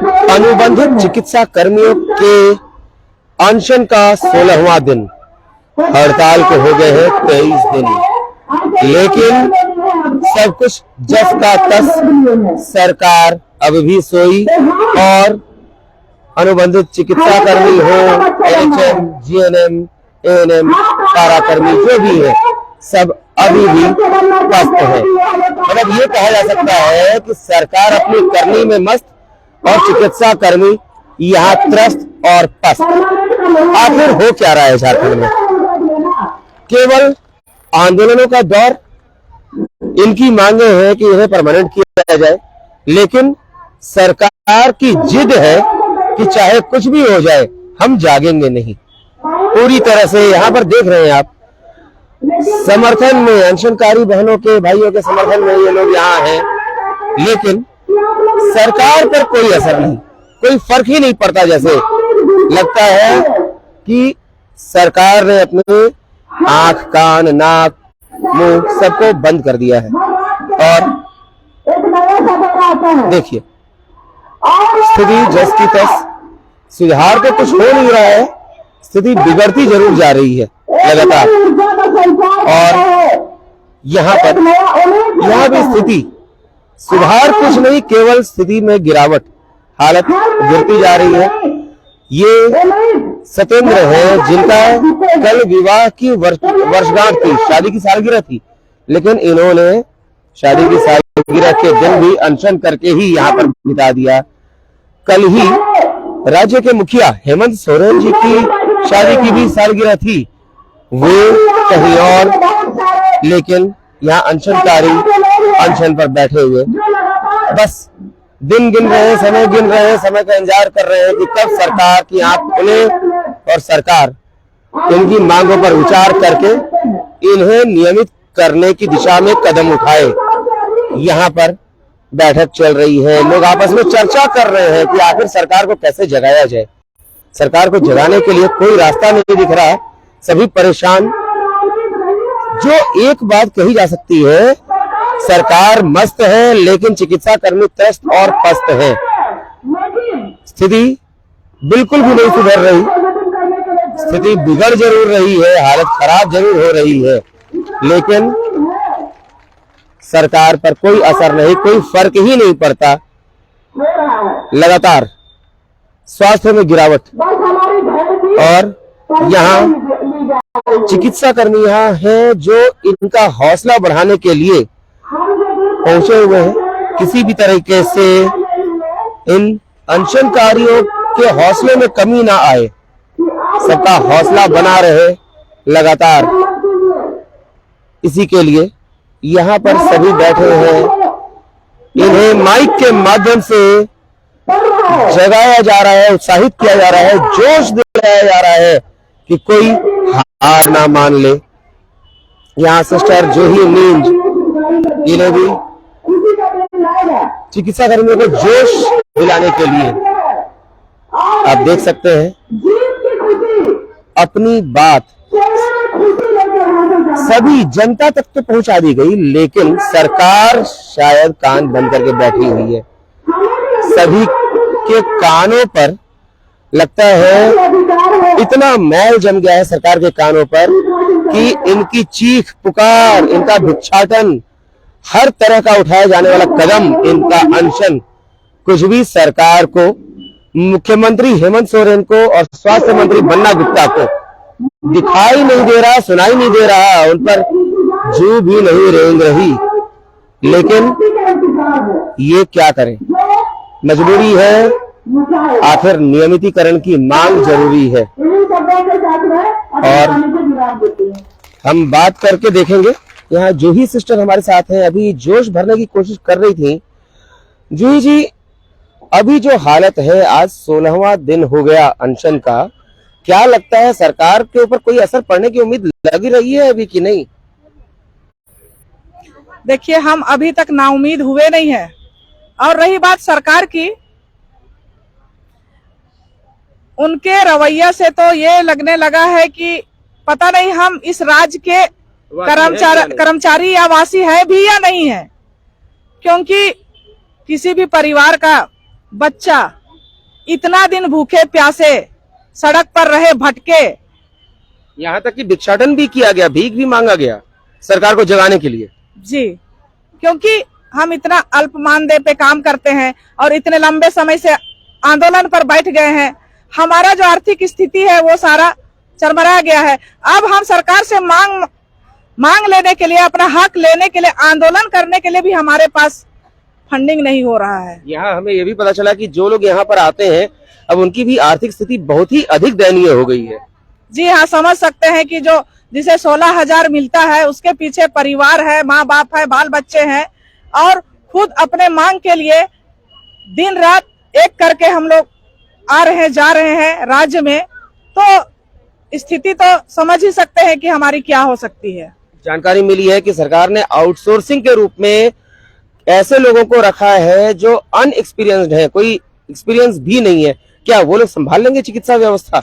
अनुबंधित चिकित्सा कर्मियों के अनशन का 16वां दिन। हड़ताल को हो गए हैं 23 दिन, लेकिन सब कुछ जस का तस। सरकार अब भी सोई और अनुबंधित चिकित्सा कर्मी हो, एनएचएम, जीएनएम, एएनएम, पारा कर्मी जो भी है, सब अभी भी पस्त है। मतलब ये कहा जा सकता है कि सरकार अपनी करनी में मस्त और चिकित्सा कर्मी यहाँ त्रस्त और पस्त। आखिर हो क्या रहा है झारखंड में? केवल आंदोलनों का दौर। इनकी मांगे हैं कि इन्हें परमानेंट किया जाए, लेकिन सरकार की जिद है कि चाहे कुछ भी हो जाए हम जागेंगे नहीं। पूरी तरह से यहाँ पर देख रहे हैं आप, समर्थन में अनशनकारी बहनों के भाइयों के समर्थन में ये लोग यहाँ हैं, लेकिन सरकार पर कोई असर नहीं, कोई फर्क ही नहीं पड़ता। जैसे लगता है कि सरकार ने अपने आंख, कान, नाक, मुंह सबको बंद कर दिया है। और देखिए स्थिति जस की तस। सुधार तो कुछ हो नहीं रहा है, स्थिति बिगड़ती जरूर जा रही है लगातार। और यहाँ भी स्थिति सुधार कुछ नहीं, केवल स्थिति में गिरावट, हालत गिरती जा रही है। ये सत्येंद्र है जिनका कल विवाह की वर्षगांठ थी, शादी की सालगिरह थी, लेकिन इन्होंने शादी की सालगिरह के दिन भी अनशन करके ही यहाँ पर बिता दिया। कल ही राज्य के मुखिया हेमंत सोरेन जी की शादी की भी सालगिरह थी, वे कहीं और, लेकिन यहाँ अनशनकारी अनशन पर बैठे हुए बस दिन गिन रहे हैं, समय गिन रहे हैं, समय का इंतजार कर रहे हैं कि कब सरकार की आंख खुले और सरकार इनकी मांगों पर विचार करके इन्हें नियमित करने की दिशा में कदम उठाए। यहाँ पर बैठक चल रही है, लोग आपस में चर्चा कर रहे हैं कि आखिर सरकार को कैसे जगाया जाए। सरकार को जगाने के लिए कोई रास्ता नहीं दिख रहा, सभी परेशान। जो एक बात कही जा सकती है, सरकार मस्त है लेकिन चिकित्सा कर्मी त्रस्त और पस्त है। स्थिति बिल्कुल भी नहीं सुधर रही, स्थिति बिगड़ जरूर रही है, हालत खराब जरूर हो रही है, लेकिन सरकार पर कोई असर नहीं, कोई फर्क ही नहीं पड़ता। लगातार स्वास्थ्य में गिरावट। और यहाँ चिकित्सा कर्मी यहाँ हैं जो इनका हौसला बढ़ाने के लिए पहुंचे हुए हैं। किसी भी तरीके से इन अनशनकारियों के हौसले में कमी ना आए, सबका हौसला बना रहे लगातार, इसी के लिए यहाँ पर सभी बैठे हैं। इन्हें माइक के माध्यम से जगाया जा रहा है, उत्साहित किया जा रहा है, जोश दिलाया जा रहा है कि कोई हार ना मान ले। यहाँ सिस्टर जूही नींज, इन्हें भी चिकित्सा कर्मियों को जोश दिलाने के लिए आप देख सकते हैं अपनी बात सभी जनता तक तो पहुंचा दी गई, लेकिन सरकार शायद कान बंद करके बैठी हुई है। सभी के कानों पर लगता है इतना मैल जम गया है सरकार के कानों पर कि इनकी चीख पुकार, इनका भिक्षाटन, हर तरह का उठाया जाने वाला कदम, इनका अनशन, कुछ भी सरकार को, मुख्यमंत्री हेमंत सोरेन को और स्वास्थ्य मंत्री बन्ना गुप्ता को दिखाई नहीं दे रहा, सुनाई नहीं दे रहा, उन पर जू भी नहीं रेंग रही। लेकिन ये क्या करें, मजबूरी है, आखिर नियमितीकरण की मांग जरूरी है। और हम बात करके देखेंगे। यहाँ जूही सिस्टर हमारे साथ हैं, अभी जोश भरने की कोशिश कर रही थी। जूही जी, अभी जो हालत है, आज 16वां दिन हो गया अनशन का, क्या लगता है सरकार के ऊपर कोई असर पड़ने की उम्मीद लग रही है अभी कि नहीं? देखिए, हम अभी तक नाउम्मीद हुए नहीं है। और रही बात सरकार की, उनके रवैया से तो ये लगने लगा है कि पता नहीं हम इस राज्य के कर्मचारी या वासी है भी या नहीं है, क्योंकि किसी भी परिवार का बच्चा इतना दिन भूखे प्यासे सड़क पर रहे भटके। यहाँ तक कि भिक्षाटन भी किया गया, भीख भी मांगा गया सरकार को जगाने के लिए। जी, क्योंकि हम इतना अल्प मानदेय पे काम करते हैं और इतने लंबे समय से आंदोलन पर बैठ गए हैं, हमारा जो आर्थिक स्थिति है वो सारा चरमरा गया है। अब हम सरकार से मांग लेने के लिए, अपना हक लेने के लिए, आंदोलन करने के लिए भी हमारे पास फंडिंग नहीं हो रहा है। यहाँ हमें ये भी पता चला कि जो लोग यहाँ पर आते हैं अब उनकी भी आर्थिक स्थिति बहुत ही अधिक दयनीय हो गई है। जी हाँ, समझ सकते हैं कि जो जिसे 16,000 मिलता है उसके पीछे परिवार है, माँ बाप है, बाल बच्चे हैं और खुद अपने मांग के लिए दिन रात एक करके हम लोग आ रहे हैं, जा रहे हैं राज्य में, तो स्थिति तो समझ ही सकते हैं कि हमारी क्या हो सकती है। जानकारी मिली है कि सरकार ने आउटसोर्सिंग के रूप में ऐसे लोगों को रखा है जो अनएक्सपीरियंस्ड है, कोई एक्सपीरियंस भी नहीं है। क्या वो लोग संभाल लेंगे चिकित्सा व्यवस्था?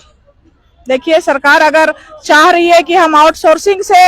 देखिए, सरकार अगर चाह रही है कि हम आउटसोर्सिंग से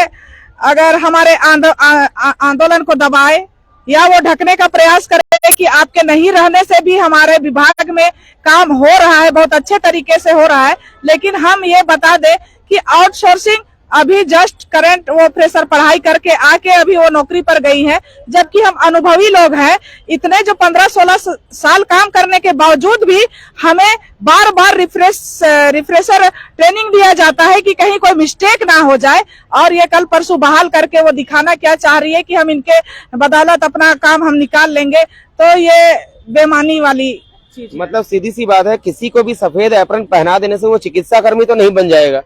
अगर हमारे आंदोलन को दबाए या वो ढकने का प्रयास करे कि आपके नहीं रहने से भी हमारे विभाग में काम हो रहा है, बहुत अच्छे तरीके से हो रहा है, लेकिन हम ये बता दें कि आउटसोर्सिंग अभी जस्ट करंट वो फ्रेशर पढ़ाई करके आके अभी वो नौकरी पर गई है, जबकि हम अनुभवी लोग हैं। इतने जो 15-16 साल काम करने के बावजूद भी हमें बार बार रिफ्रेशर ट्रेनिंग दिया जाता है कि कहीं कोई मिस्टेक ना हो जाए, और ये कल परसों बहाल करके वो दिखाना क्या चाह रही है कि हम इनके बदौलत अपना काम हम निकाल लेंगे, तो ये बेमानी वाली चीज। मतलब सीधी सी बात है, किसी को भी सफेद एप्रन पहना देने से वो चिकित्सा कर्मी तो नहीं बन जाएगा।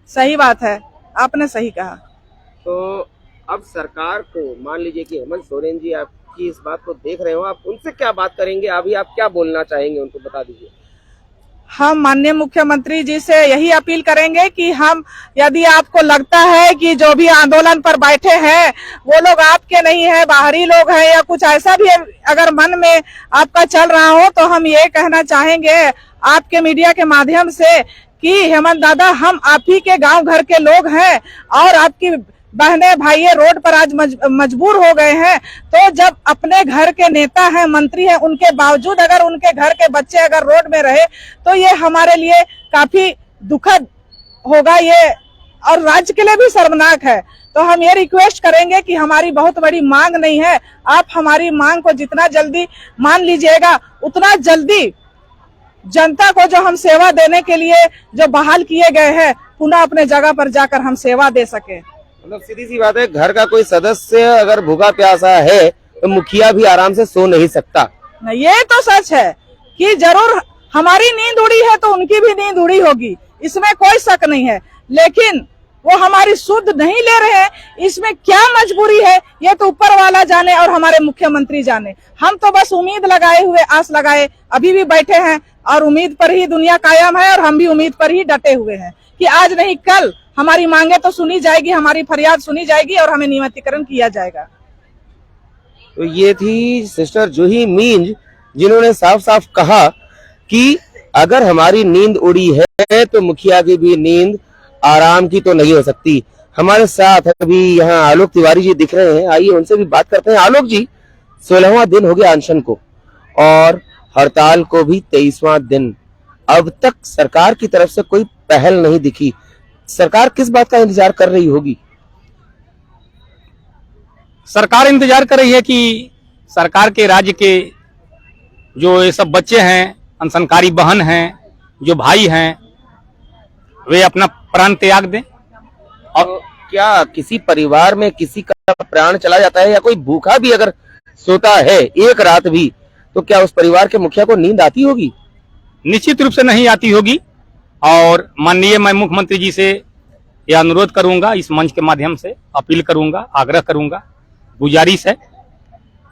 सही बात है, आपने सही कहा। तो अब सरकार को, मान लीजिए कि हेमंत सोरेन जी आपकी इस बात को देख रहे हो, आप उनसे क्या बात करेंगे? अभी आप क्या बोलना चाहेंगे, उनको बता दीजिए। हम माननीय मुख्यमंत्री जी से यही अपील करेंगे कि हम, यदि आपको लगता है कि जो भी आंदोलन पर बैठे हैं वो लोग आपके नहीं है, बाहरी लोग हैं, या कुछ ऐसा भी अगर मन में आपका चल रहा हो, तो हम ये कहना चाहेंगे आपके मीडिया के माध्यम से कि हेमंत दादा, हम आप ही के गांव घर के लोग हैं और आपकी बहने भाई रोड पर आज मजबूर हो गए हैं। तो जब अपने घर के नेता हैं, मंत्री हैं, उनके बावजूद अगर उनके घर के बच्चे अगर रोड में रहे तो ये हमारे लिए काफी दुखद होगा, ये और राज्य के लिए भी शर्मनाक है। तो हम ये रिक्वेस्ट करेंगे कि हमारी बहुत बड़ी मांग नहीं है, आप हमारी मांग को जितना जल्दी मान लीजिएगा, उतना जल्दी जनता को जो हम सेवा देने के लिए जो बहाल किए गए हैं, पुनः अपने जगह पर जाकर हम सेवा दे सके। मतलब सीधी सी बात है, घर का कोई सदस्य अगर भूखा प्यासा है तो मुखिया भी आराम से सो नहीं सकता। ये तो सच है कि जरूर हमारी नींद उड़ी है तो उनकी भी नींद उड़ी होगी, इसमें कोई शक नहीं है, लेकिन वो हमारी सुध नहीं ले रहे हैं। इसमें क्या मजबूरी है ये तो ऊपर वाला जाने और हमारे मुख्यमंत्री जाने। हम तो बस उम्मीद लगाए हुए, आस लगाए अभी भी बैठे हैं और उम्मीद पर ही दुनिया कायम है, और हम भी उम्मीद पर ही डटे हुए हैं कि आज नहीं कल हमारी मांगे तो सुनी जाएगी, हमारी फरियाद सुनी जाएगी और हमें नियमितीकरण किया जाएगा। तो ये थी सिस्टर जूही मींज, जिन्होंने साफ साफ कहा कि अगर हमारी नींद उड़ी है तो मुखिया की भी नींद आराम की तो नहीं हो सकती। हमारे साथ अभी यहाँ आलोक तिवारी जी दिख रहे हैं, आइए उनसे भी बात करते हैं। आलोक जी, 16वां दिन हो गया अनशन को और हड़ताल को भी 23वां दिन, अब तक सरकार की तरफ से कोई पहल नहीं दिखी। सरकार किस बात का इंतजार कर रही होगी? सरकार इंतजार कर रही है कि सरकार के राज्य के जो ये सब बच्चे हैं, अनशनकारी बहन हैं, जो भाई हैं, वे अपना प्राण त्याग दें। और क्या किसी परिवार में किसी का प्राण चला जाता है या कोई भूखा भी अगर सोता है एक रात भी, तो क्या उस परिवार के मुखिया को नींद आती होगी? निश्चित रूप से नहीं आती होगी। और माननीय मैं मुख्यमंत्री जी से यह अनुरोध करूंगा, इस मंच के माध्यम से अपील करूंगा, आग्रह करूंगा, गुजारिश है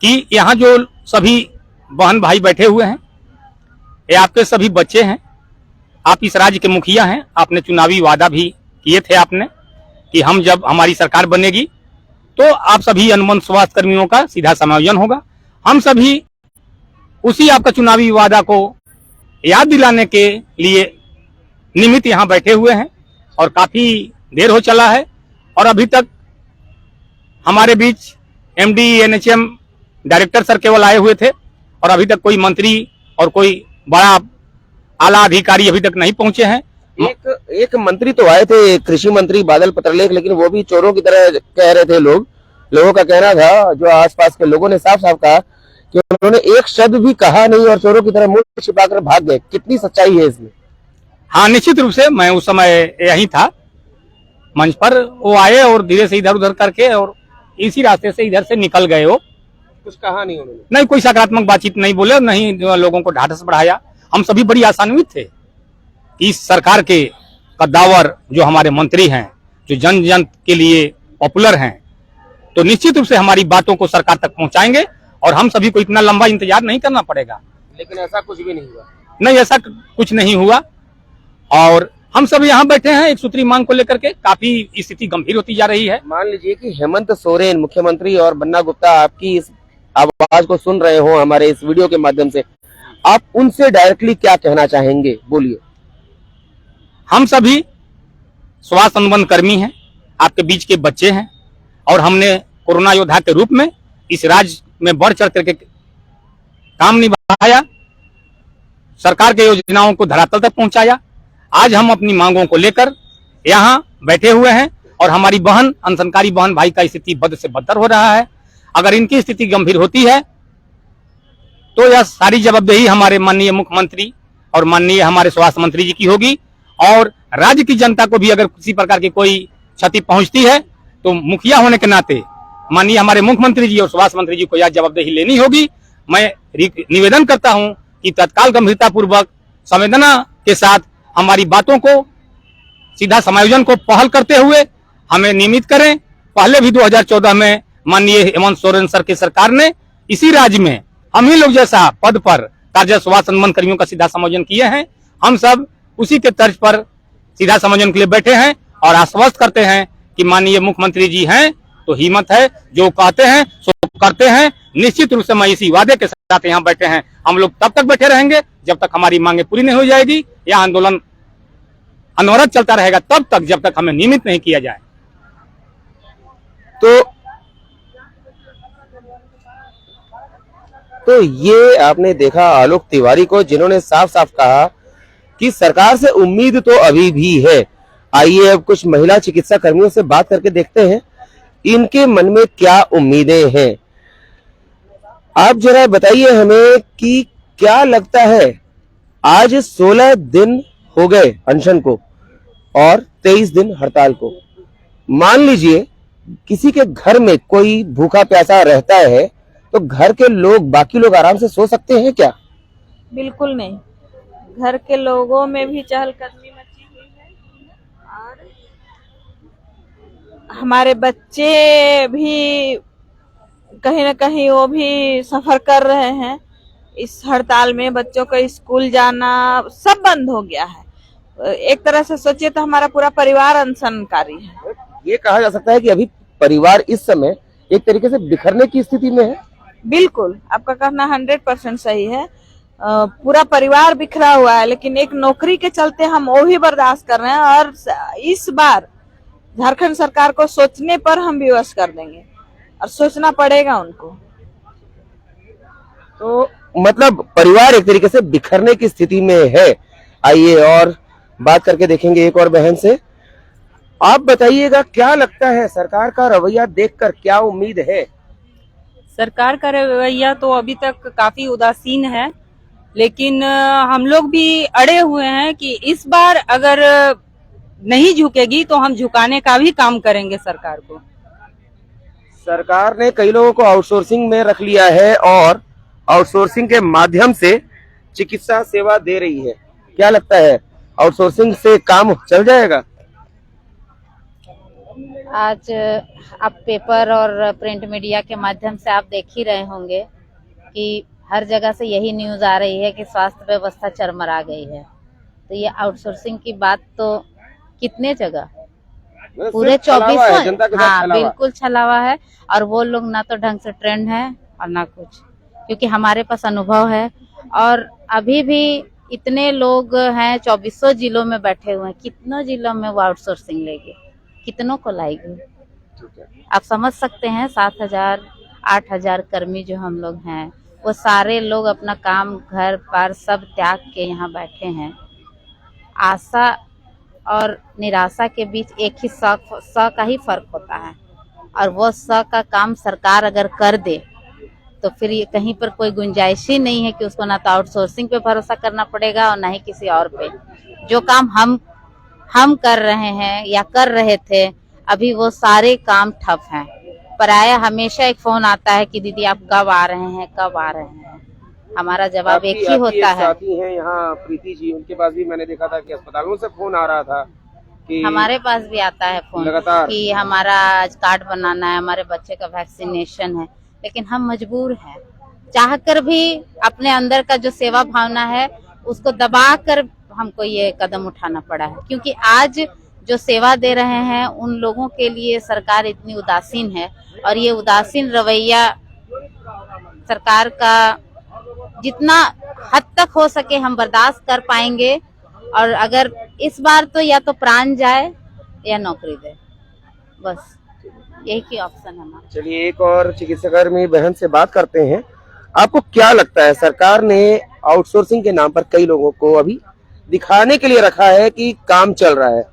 कि यहाँ जो सभी बहन भाई बैठे हुए हैं, ये आपके सभी बच्चे हैं, आप इस राज्य के मुखिया हैं, आपने चुनावी वादा भी किए थे आपने कि हम जब हमारी सरकार बनेगी तो आप सभी अनुबंध स्वास्थ्य कर्मियों का सीधा समायोजन होगा। हम सभी उसी आपका चुनावी वादा को याद दिलाने के लिए निमित्त यहाँ बैठे हुए हैं और काफी देर हो चला है और अभी तक हमारे बीच MD NHM डायरेक्टर सर केवल आए हुए थे और अभी तक कोई मंत्री और कोई बड़ा आला अधिकारी अभी तक नहीं पहुंचे हैं। एक मंत्री तो आए थे, कृषि मंत्री बादल पत्रलेख, लेकिन वो भी चोरों की तरह कह रहे थे। लोगों का कहना था, जो आसपास के लोगों ने साफ साफ कहा कि उन्होंने एक शब्द भी कहा नहीं और चोरों की तरह मुंह छिपाकर भाग गए। कितनी सच्चाई है इसमें? हाँ, निश्चित रूप से मैं उस समय यहीं था मंच पर। वो आए और धीरे से इधर उधर करके और इसी रास्ते से इधर से निकल गए। वो कुछ कहा नहीं उन्होंने? नहीं, कोई सकारात्मक बातचीत नहीं बोले, नहीं लोगों को ढाढ़स बढ़ाया। हम सभी बड़ी आशान्वित थे इस सरकार के कद्दावर जो हमारे मंत्री हैं, जो जन जन के लिए पॉपुलर हैं, तो निश्चित रूप से हमारी बातों को सरकार तक पहुंचाएंगे और हम सभी को इतना लंबा इंतजार नहीं करना पड़ेगा। लेकिन ऐसा कुछ भी नहीं हुआ। नहीं, ऐसा कुछ नहीं हुआ और हम सब यहाँ बैठे हैं एक सूत्री मांग को लेकर के। काफी स्थिति गंभीर होती जा रही है। मान लीजिए कि हेमंत सोरेन मुख्यमंत्री और बन्ना गुप्ता आपकी इस आवाज को सुन रहे हो हमारे इस वीडियो के माध्यम से, आप उनसे डायरेक्टली क्या कहना चाहेंगे? बोलिए। हम सभी स्वास्थ्य अनुबंध कर्मी हैं, आपके बीच के बच्चे हैं और हमने कोरोना योद्धा के रूप में इस राज्य में बढ़ चढ़ करके काम निभाया, सरकार के योजनाओं को धरातल तक पहुंचाया। आज हम अपनी मांगों को लेकर यहाँ बैठे हुए हैं और हमारी बहन, अनशनकारी बहन भाई का स्थिति बद से बदतर हो रहा है। अगर इनकी स्थिति गंभीर होती है तो यह सारी जवाबदेही हमारे माननीय मुख्यमंत्री और माननीय हमारे स्वास्थ्य मंत्री जी की होगी और राज्य की जनता को भी अगर किसी प्रकार की कोई क्षति पहुंचती है तो मुखिया होने के नाते माननीय हमारे मुख्यमंत्री जी और स्वास्थ्य मंत्री जी को यह जवाबदेही लेनी होगी। मैं निवेदन करता हूं कि तत्काल गंभीरता पूर्वक संवेदना के साथ हमारी बातों को सीधा समायोजन को पहल करते हुए हमें नियमित करें। पहले भी 2014 में माननीय हेमंत सोरेन सर की सरकार ने इसी राज्य में हम ही लोग जैसा पद पर कार्यरत स्वास्थ्य अनुबंध कर्मियों का सीधा समायोजन किए हैं। हम सब उसी के तर्ज पर सीधा समायोजन के लिए बैठे हैं और आश्वस्त करते हैं कि माननीय मुख्यमंत्री जी हैं तो हिम्मत है, जो कहते हैं सो करते हैं। निश्चित रूप से मैं इसी वादे के साथ यहाँ बैठे हैं। हम लोग तब तक बैठे रहेंगे जब तक हमारी मांगे पूरी नहीं हो जाएगी। यह आंदोलन अनवरत चलता रहेगा तब तक जब तक हमें नियमित नहीं किया जाए। तो ये आपने देखा आलोक तिवारी को, जिन्होंने साफ साफ कहा कि सरकार से उम्मीद तो अभी भी है। आइए अब कुछ महिला चिकित्सा कर्मियों से बात करके देखते हैं इनके मन में क्या उम्मीदें हैं। आप जरा बताइए हमें कि क्या लगता है, आज 16 दिन हो गए अनशन को और 23 दिन हड़ताल को। मान लीजिए किसी के घर में कोई भूखा प्यासा रहता है तो घर के लोग, बाकी लोग आराम से सो सकते हैं क्या? बिल्कुल नहीं। घर के लोगों में भी चहलकदमी मची हुई है और हमारे बच्चे भी कहीं ना कहीं वो भी सफर कर रहे हैं। इस हड़ताल में बच्चों का स्कूल जाना सब बंद हो गया है। एक तरह से सोचिए तो हमारा पूरा परिवार अनशनकारी है। ये कहा जा सकता है कि अभी परिवार इस समय एक तरीके से बिखरने की स्थिति में है। बिल्कुल, आपका कहना 100% सही है। पूरा परिवार बिखरा हुआ है, लेकिन एक नौकरी के चलते हम वो भी बर्दाश्त कर रहे हैं और इस बार झारखंड सरकार को सोचने पर हम विवश कर देंगे और सोचना पड़ेगा उनको। तो मतलब परिवार एक तरीके से बिखरने की स्थिति में है। आइए और बात करके देखेंगे एक और बहन से। आप बताइएगा क्या लगता है, सरकार का रवैया देखकर क्या उम्मीद है? सरकार का रवैया तो अभी तक काफी उदासीन है, लेकिन हम लोग भी अड़े हुए हैं कि इस बार अगर नहीं झुकेगी तो हम झुकाने का भी काम करेंगे सरकार को। सरकार ने कई लोगों को आउटसोर्सिंग में रख लिया है और आउटसोर्सिंग के माध्यम से चिकित्सा सेवा दे रही है। क्या लगता है, आउटसोर्सिंग से काम चल जाएगा? आज आप पेपर और प्रिंट मीडिया के माध्यम से आप देख ही रहे होंगे कि हर जगह से यही न्यूज आ रही है कि स्वास्थ्य व्यवस्था चरमरा गई है। तो ये आउटसोर्सिंग की बात तो कितने जगह, पूरे 24, हाँ बिल्कुल छलावा है। और वो लोग ना तो ढंग से ट्रेंड है और ना कुछ, क्योंकि हमारे पास अनुभव है और अभी भी इतने लोग हैं 2400 जिलों में बैठे हुए हैं। कितनों जिलों में वो आउटसोर्सिंग लेगी, कितनों को लाएगी? आप समझ सकते हैं 7000 8000 कर्मी जो हम लोग हैं वो सारे लोग अपना काम घर पर सब त्याग के यहाँ बैठे हैं। आशा और निराशा के बीच एक ही स का ही फर्क होता है, और वो स का काम सरकार अगर कर दे तो फिर ये कहीं पर कोई गुंजाइश ही नहीं है कि उसको ना तो आउटसोर्सिंग पे भरोसा करना पड़ेगा और ना ही किसी और पे। जो काम हम कर रहे हैं या कर रहे थे, अभी वो सारे काम ठप हैं। पराया हमेशा एक फोन आता है कि दीदी आप कब आ रहे हैं, कब आ रहे हैं। हमारा जवाब एक ही होता है। साथी हैं यहाँ प्रीति जी, उनके पास भी मैंने देखा था कि अस्पतालों से फोन आ रहा था कि हमारे पास भी आता है फोन लगातार कि हमारा आज कार्ड बनाना है, हमारे बच्चे का वैक्सीनेशन है, लेकिन हम मजबूर हैं। चाहकर भी अपने अंदर का जो सेवा भावना है उसको दबा कर हमको ये कदम उठाना पड़ा है, क्योंकि आज जो सेवा दे रहे हैं उन लोगों के लिए सरकार इतनी उदासीन है। और ये उदासीन रवैया सरकार का जितना हद तक हो सके हम बर्दाश्त कर पाएंगे, और अगर इस बार तो या तो प्राण जाए या नौकरी दे, बस यही की ऑप्शन है हमारा। चलिए एक और चिकित्साकर्मी बहन से बात करते हैं। आपको क्या लगता है, सरकार ने आउटसोर्सिंग के नाम पर कई लोगों को अभी दिखाने के लिए रखा है कि काम चल रहा है,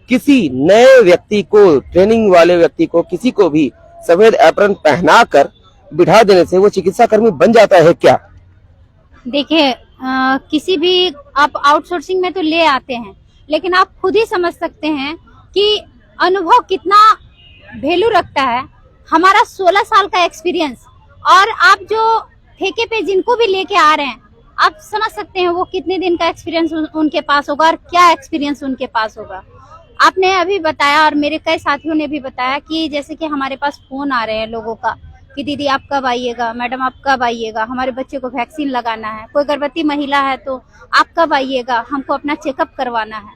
किसी नए व्यक्ति को, ट्रेनिंग वाले व्यक्ति को, किसी को भी सफेद एप्रन पहनाकर बिठा देने से वो चिकित्साकर्मी बन जाता है क्या? देखिए, किसी भी आप आउटसोर्सिंग में तो ले आते हैं, लेकिन आप खुद ही समझ सकते हैं कि अनुभव कितना वैल्यू रखता है। हमारा 16 साल का एक्सपीरियंस, और आप जो ठेके पे जिनको भी लेके आ रहे हैं, आप समझ सकते हैं वो कितने दिन का एक्सपीरियंस उनके पास होगा और क्या एक्सपीरियंस उनके पास होगा। आपने अभी बताया और मेरे कई साथियों ने भी बताया कि जैसे कि हमारे पास फोन आ रहे हैं लोगों का कि दीदी आप कब आइएगा, मैडम आप कब आइएगा, हमारे बच्चे को वैक्सीन लगाना है, कोई गर्भवती महिला है तो आप कब आइएगा, हमको अपना चेकअप करवाना है।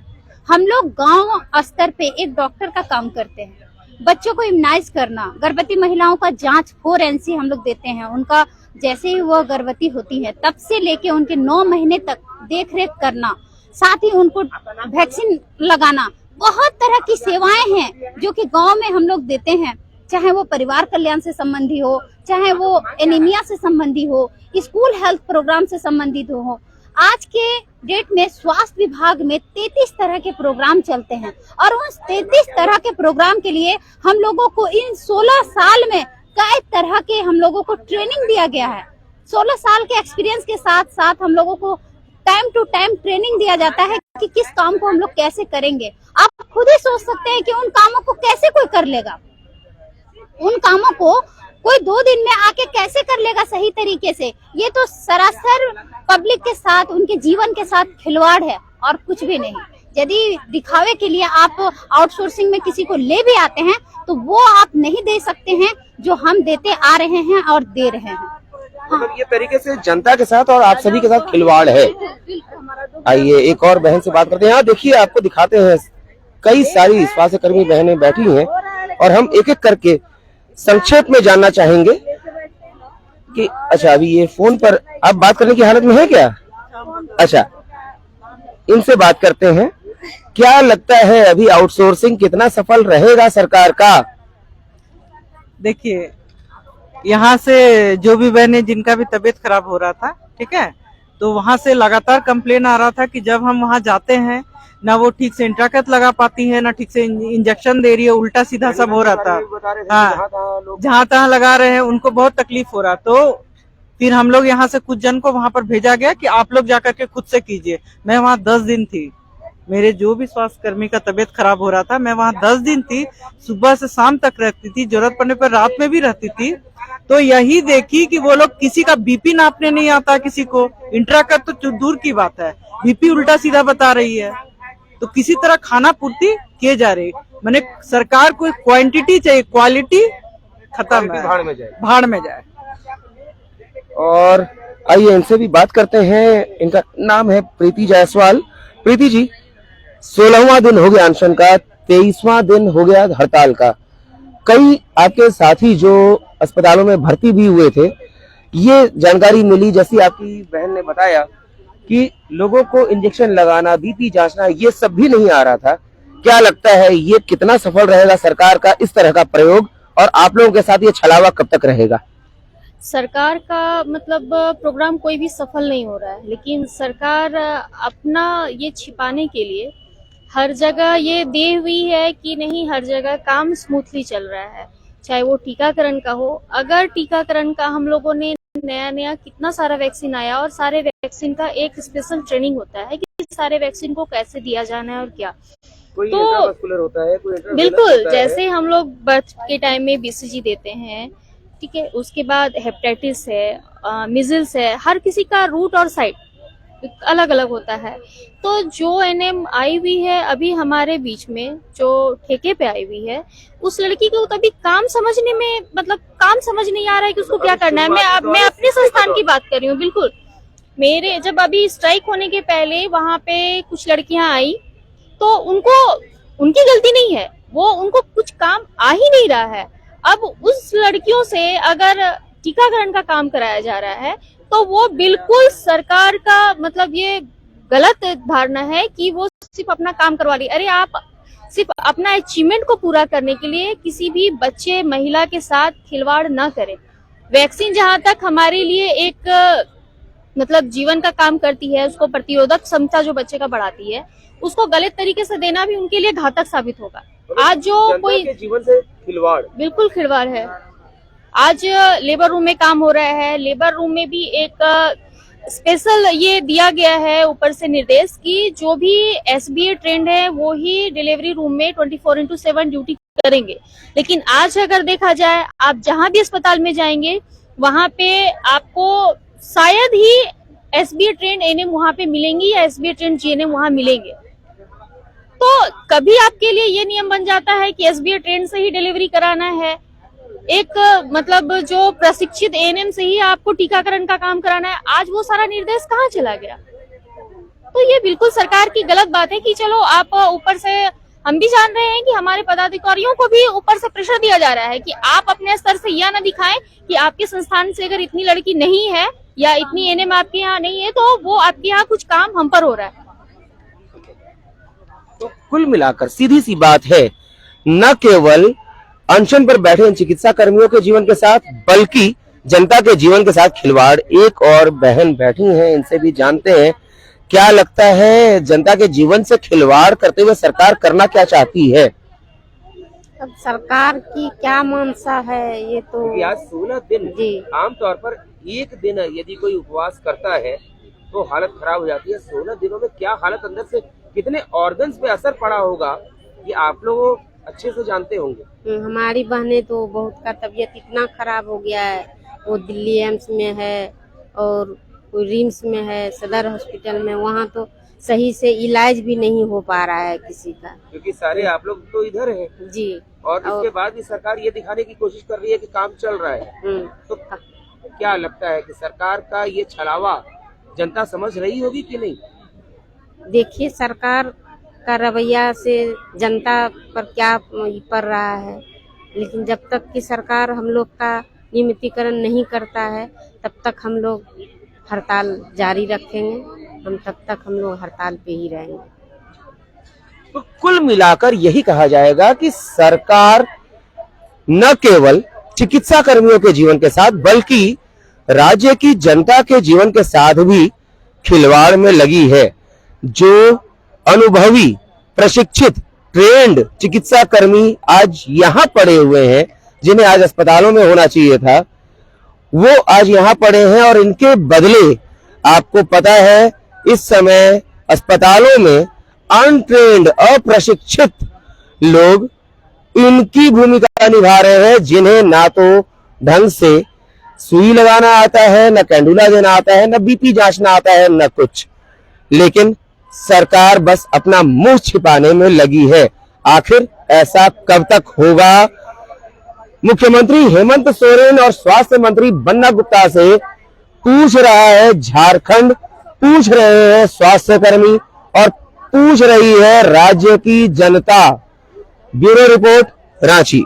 हम लोग गांव स्तर पे एक डॉक्टर का काम करते हैं, बच्चों को इम्यूनाइज करना, गर्भवती महिलाओं का जांच 4NC हम लोग देते हैं। उनका जैसे ही वो गर्भवती होती है तब से लेके उनके 9 महीने तक देख रेख करना, साथ ही उनको वैक्सीन लगाना, बहुत तरह की सेवाएं हैं जो कि गांव में हम लोग देते हैं। चाहे वो परिवार कल्याण से संबंधी हो, चाहे वो एनीमिया से संबंधी हो, स्कूल हेल्थ प्रोग्राम से संबंधित हो। आज के डेट में स्वास्थ्य विभाग में 33 तरह के प्रोग्राम चलते हैं, और उन 33 तरह के प्रोग्राम के लिए हम लोगों को इन 16 साल में कई तरह के हम लोगों को ट्रेनिंग दिया गया है। 16 साल के एक्सपीरियंस के साथ साथ हम लोगों को टाइम टू टाइम ट्रेनिंग दिया जाता है कि किस काम को हम लोग कैसे करेंगे। आप खुद ही सोच सकते हैं कि उन कामों को कैसे कोई कर लेगा, उन कामों को कोई 2 दिन में आके कैसे कर लेगा सही तरीके से। ये तो सरासर पब्लिक के साथ, उनके जीवन के साथ खिलवाड़ है और कुछ भी नहीं। यदि दिखावे के लिए आप आउटसोर्सिंग में किसी को ले भी आते हैं तो वो आप नहीं दे सकते हैं जो हम देते आ रहे हैं और दे रहे हैं। मतलब ये तरीके से जनता के साथ और आप सभी के साथ खिलवाड़ है। आइए एक और बहन से बात करते हैं। यहाँ देखिए, आपको दिखाते हैं, कई सारी स्वास्थ्य कर्मी बहनें बैठी हैं और हम एक एक करके संक्षेप में जानना चाहेंगे कि अच्छा अभी ये फोन पर आप बात करने की हालत में है क्या? अच्छा, इनसे बात करते हैं। क्या लगता है अभी आउटसोर्सिंग कितना सफल रहेगा सरकार का? देखिए, यहाँ से जो भी बहने जिनका भी तबीयत खराब हो रहा था, ठीक है, तो वहाँ से लगातार कंप्लेन आ रहा था कि जब हम वहाँ जाते हैं ना वो ठीक से इंट्राकत लगा पाती है, ना ठीक से इंजेक्शन दे रही है, उल्टा सीधा सब हो रहा था। हाँ, जहाँ तहाँ लगा रहे हैं, उनको बहुत तकलीफ हो रहा। तो फिर हम लोग यहाँ से कुछ जन को वहाँ पर भेजा गया कि आप लोग जाकर के खुद से कीजिए। मैं वहाँ 10 दिन थी, मेरे जो भी स्वास्थ्य कर्मी का तबीयत खराब हो रहा था, मैं वहाँ 10 दिन थी, सुबह से शाम तक रहती थी, जरूरत पड़ने पर रात में भी रहती थी। तो यही देखी कि वो लोग किसी का बीपी नापने नहीं आता, किसी को इंट्राकट तो दूर की बात है, बीपी उल्टा सीधा बता रही है। तो किसी तरह खाना पूर्ति किए जा रही। मैंने सरकार को क्वांटिटी चाहिए, क्वालिटी खत्म है, भाड़ में जाए। और आइए इनसे भी बात करते हैं। इनका नाम है प्रीति जायसवाल। प्रीति जी, 16वां दिन हो गया अनशन का, 23वां दिन हो गया हड़ताल का। कई आपके साथी जो अस्पतालों में भर्ती भी हुए थे, ये जानकारी मिली जैसी आपकी बहन ने बताया कि लोगों को इंजेक्शन लगाना, बीपी जांचना, ये सब भी नहीं आ रहा था। क्या लगता है ये कितना सफल रहेगा सरकार का इस तरह का प्रयोग, और आप लोगों के साथ ये छलावा कब तक रहेगा? सरकार का मतलब प्रोग्राम कोई भी सफल नहीं हो रहा है, लेकिन सरकार अपना ये छिपाने के लिए हर जगह ये दे हुई है कि नहीं, हर जगह काम स्मूथली चल रहा है, चाहे वो टीकाकरण का हो। अगर टीकाकरण का हम लोगों ने नया कितना सारा वैक्सीन आया, और सारे वैक्सीन का एक स्पेशल ट्रेनिंग होता है कि सारे वैक्सीन को कैसे दिया जाना है और क्या। कोई तो इंट्रावास्कुलर होता है, कोई इंट्रावेनस बिल्कुल, होता है। जैसे हम लोग बर्थ के टाइम में बीसीजी देते हैं, ठीक है, उसके बाद हेपेटाइटिस है, मिजल्स है, हर किसी का रूट और साइड अलग अलग होता है। तो जो एनएम आई हुई है अभी हमारे बीच में, जो ठेके पे आई हुई है, उस लड़की को तो अभी काम समझने में मतलब काम समझ नहीं आ रहा है कि उसको क्या करना है। मैं अपने संस्थान की बात कर रही हूँ। बिल्कुल, मेरे जब अभी स्ट्राइक होने के पहले वहां पे कुछ लड़कियां आई, तो उनकी गलती नहीं है, वो उनको कुछ काम आ ही नहीं रहा है। अब उस लड़कियों से अगर टीकाकरण का काम कराया जा रहा है तो वो बिल्कुल सरकार का मतलब ये गलत धारणा है कि वो सिर्फ अपना काम करवा रही है। अरे आप सिर्फ अपना अचीवमेंट को पूरा करने के लिए किसी भी बच्चे महिला के साथ खिलवाड़ ना करें। वैक्सीन जहां तक हमारे लिए एक मतलब जीवन का काम करती है, उसको प्रतिरोधक क्षमता जो बच्चे का बढ़ाती है, उसको गलत तरीके से देना भी उनके लिए घातक साबित होगा। आज जो कोई जीवन से खिलवाड़, बिल्कुल खिलवाड़ है। आज लेबर रूम में काम हो रहा है, लेबर रूम में भी एक स्पेशल ये दिया गया है ऊपर से निर्देश कि जो भी एसबीए ट्रेंड है वो ही डिलीवरी रूम में 24/7 ड्यूटी करेंगे। लेकिन आज अगर देखा जाए, आप जहां भी अस्पताल में जाएंगे वहां पे आपको शायद ही एसबीए ट्रेंड एनएम वहां पे मिलेंगी या एसबीए ट्रेंड जीएनएम वहां मिलेंगे। तो कभी आपके लिए ये नियम बन जाता है कि एसबीए ट्रेंड से ही डिलीवरी कराना है, एक मतलब जो प्रशिक्षित एएनएम से ही आपको टीकाकरण का काम कराना है। आज वो सारा निर्देश कहाँ चला गया? तो ये बिल्कुल सरकार की गलत बात है कि चलो आप ऊपर से, हम भी जान रहे हैं कि हमारे पदाधिकारियों को भी ऊपर से प्रेशर दिया जा रहा है कि आप अपने स्तर से यह ना दिखाएं कि आपके संस्थान से अगर इतनी लड़की नहीं है या इतनी एएनएम आपके यहाँ नहीं है तो वो आपके यहाँ कुछ काम हम पर हो रहा है। तो कुल मिलाकर सीधी सी बात है, न केवल अनशन पर बैठे इन चिकित्सा कर्मियों के जीवन के साथ बल्कि जनता के जीवन के साथ खिलवाड़। एक और बहन बैठी हैं, इनसे भी जानते हैं क्या लगता है जनता के जीवन से खिलवाड़ करते हुए सरकार करना क्या चाहती है। अब सरकार की क्या मंशा है ये तो आज 16 दिन जी। आमतौर पर एक दिन यदि कोई उपवास करता है तो हालत खराब हो जाती है। 16 दिनों में क्या हालत, अंदर से कितने ऑर्गन्स पे असर पड़ा होगा ये आप लोग अच्छे से जानते होंगे। हमारी बहनें तो बहुत का तबीयत इतना खराब हो गया है, वो दिल्ली एम्स में है और कोई रिम्स में है, सदर हॉस्पिटल में, वहाँ तो सही से इलाज भी नहीं हो पा रहा है किसी का, क्योंकि सारे आप लोग तो इधर हैं जी। और इसके बाद भी सरकार ये दिखाने की कोशिश कर रही है कि काम चल रहा है। तो क्या लगता है कि सरकार का ये छलावा जनता समझ रही होगी कि नहीं? देखिए सरकार का रवैया से जनता पर क्या पड़ रहा है, लेकिन जब तक कि सरकार हम लोग का नियमितीकरण नहीं करता है तब तक हम लोग हड़ताल जारी रखेंगे, तब तक हम लोग हड़ताल पे ही रहेंगे। तो कुल मिलाकर यही कहा जाएगा कि सरकार न केवल चिकित्सा कर्मियों के जीवन के साथ बल्कि राज्य की जनता के जीवन के साथ भी खिलवाड़ में लगी है। जो अनुभवी, प्रशिक्षित, ट्रेंड चिकित्सा कर्मी आज यहाँ पड़े हुए हैं, जिन्हें आज अस्पतालों में होना चाहिए था, वो आज यहाँ पड़े हैं और इनके बदले आपको पता है इस समय अस्पतालों में अनट्रेंड, अप्रशिक्षित लोग इनकी भूमिका निभा रहे हैं, जिन्हें ना तो ढंग से सुई लगाना आता है, न कैंडुला देना आता है, न बीपी जांचना आता है, न कुछ। लेकिन सरकार बस अपना मुंह छिपाने में लगी है। आखिर ऐसा कब तक होगा? मुख्यमंत्री हेमंत सोरेन और स्वास्थ्य मंत्री बन्ना गुप्ता से पूछ रहा है झारखंड, पूछ रहे हैं स्वास्थ्य कर्मी और पूछ रही है राज्य की जनता। Bureau report, Ranchi.